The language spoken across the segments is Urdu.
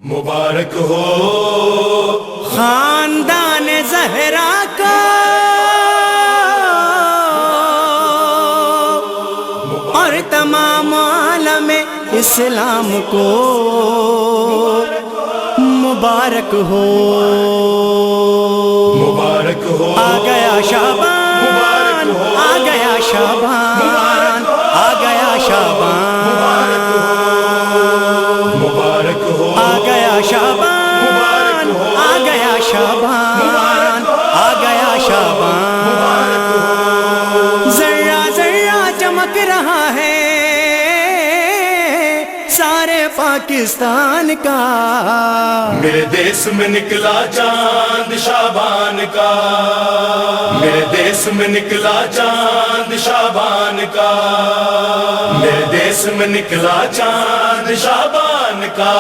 مبارک ہو خاندان زہرا کا اور تمام عالم اسلام کو مبارک ہو۔ مبارک ہو آ گیا شعبان، آ گیا شعبان، آ گیا شعبان، مبارک ہو آ گیا شعبان، آ گیا شعبان، آ گیا شعبان، ذرہ ذرہ چمک رہا ہے سارے پاکستان کا۔ میرے دیس میں نکلا چاند شعبان کا، میرے دیس میں نکلا چاند شعبان کا، میرے دیس میں نکلا چاند شعبان کا۔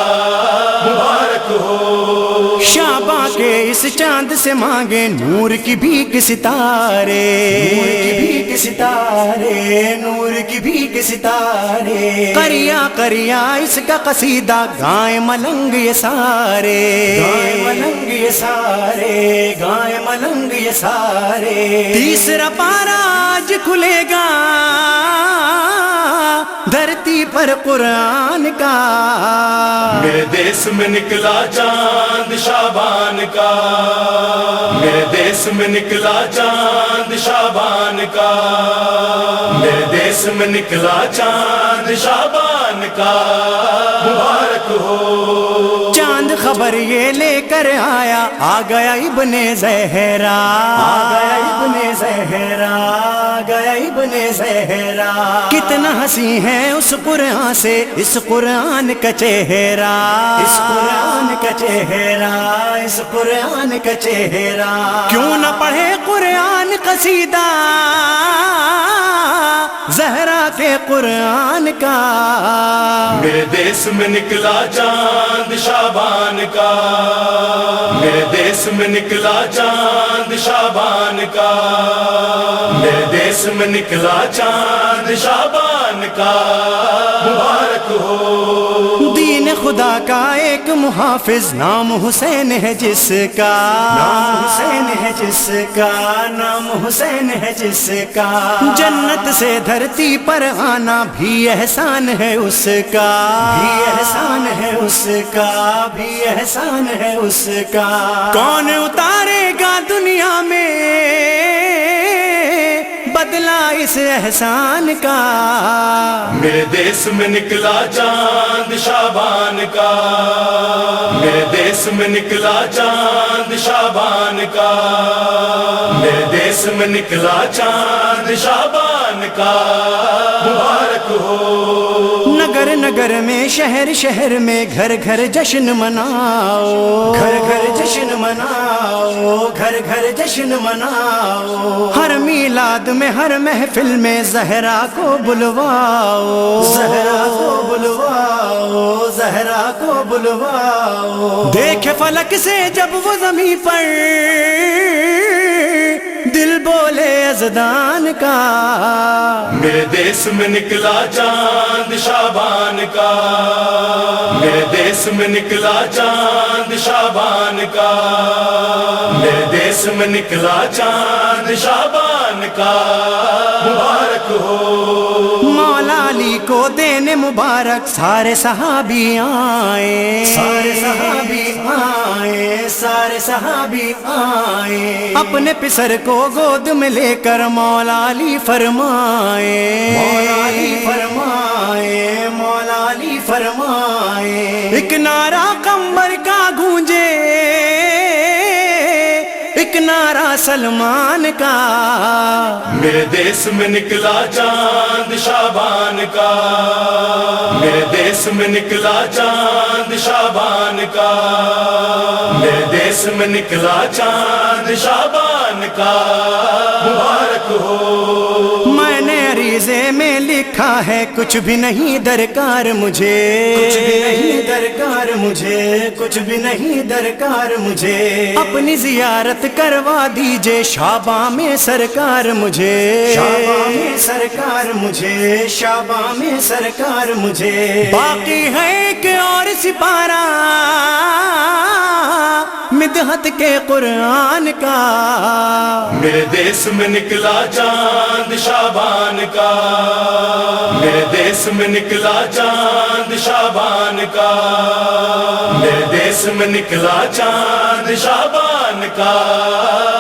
مبارک ہو شعباں کے اس چاند سے مانگے نور کی بھیک ستارے، نور کی بھیک ستارے، نور کی بھیک ستارے، قریہ قریہ اس کا قصیدہ گائیں ملنگ یہ سارے، گائیں ملنگ یہ سارے، گائیں ملنگ یہ سارے۔ تیسرا پارا آج کھلے گا دھرتی پر قرآن کا۔ میرے دیس میں نکلا چاند شعبان کا، میرے دیس میں نکلا چاند شعبان کا، میرے دیس میں نکلا چاند شعبان کا۔ مبارک ہو چاند خبر یہ لے کر آیا، آ گیا ابن زہرا، آ گیا ابن زہرا، آ گیا ابن زہرا۔ کتنا حسین ہے اس قرآن سے اس قرآن کا چہرہ، اس قرآن کا چہرہ، اس قرآن کا چہرہ۔ کیوں نہ پڑھے قرآن قصیدہ زہرا کے قرآن کا۔ میرے دیس میں نکلا چاند شعبان کا، میرے دیس میں نکلا چاند شعبان کا، میرے دیس میں نکلا چاند شعبان کا۔ مبارک ہو دین خدا کا ایک محافظ نام حسین ہے جس کا، نام حسین ہے جس کا، نام حسین ہے جس کا۔ جنت سے دھرتی پر آنا بھی احسان ہے اس کا، بھی احسان ہے اس کا، بھی احسان ہے اس کا۔ کون اتارے گا دنیا میں بدلہ اس احسان کا۔ میرے دیس میں نکلا چاند شعبان کا، میرے دیس میں نکلا چاند شعبان کا، میرے دیس میں نکلا چاند شعبان کا۔ مبارک ہو نگر نگر میں شہر شہر میں گھر گھر جشن مناؤ، گھر گھر جشن مناؤ، گھر گھر جشن مناؤ۔ ہر میلاد میں ہر محفل میں زہرا کو بلواؤ، زہرا کو بلواؤ، زہرا کو بلواؤ۔ دیکھ فلک سے جب وہ زمین پر دل بولے یزدان کا۔ میرے دیس میں نکلا چاند شعبان کا، میرے دیس میں نکلا چاند شعبان کا، میرے دیس میں نکلا چاند شعبان کا۔ مبارک ہو مولا علی کو دین مبارک سارے صحابی آئے، سارے صحابی آئے، سارے صحابی آئے۔ اپنے پسر کو گود میں لے کر مولا علی فرمائے، مولا علی فرمائے، مولا علی فرمائے۔ ایک نعرہ قمر کا گونجے، ایک نعرہ سلمان کا۔ میرے دیس میں نکلا چاند شعبان کا، میرے دیس میں نکلا چاند شعبان کا، میرے دیس میں نکلا چاند شعبان کا۔ مبارک ہو میں نے عریضے میں لکھا ہے کچھ بھی نہیں درکار مجھے، کچھ بھی نہیں درکار مجھے، کچھ بھی نہیں درکار مجھے۔ اپنی زیارت کروا دیجئے شعباں میں سرکار مجھے، شعباں میں سرکار مجھے، شعباں میں سرکار مجھے۔ باقی ہے ایک اور سپارہ مدحت کے قرآن کا، میرے دیس میں نکلا چاند شابان کا، میرے دیس میں نکلا چاند شابان کا، میرے دیس میں نکلا چاند شابان کا،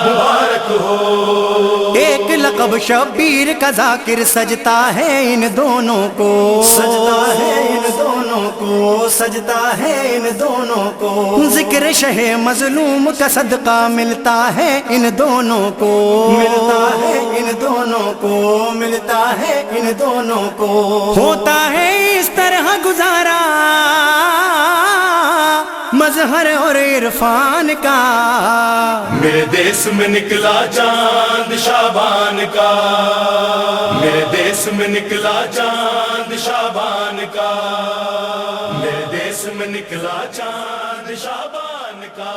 مبارک ہو۔ ایک لقب شبیر کا ذاکر سجتا ہے ان دونوں کو، سجتا ہے ان دونوں کو، سجتا ہے ان دونوں کو، ذکر شہ مظلوم کا صدقہ ملتا ہے ان دونوں کو، ملتا ہے ان دونوں کو، ملتا ہے ان دونوں کو، ہوتا ہے اس طرح گزارا مظہر اور عرفان کا، میرے دیس میں نکلا چاند شابان کا، میرے دیس میں نکلا چاند شابان کا، میرے دیس میں نکلا چاند شابان کا۔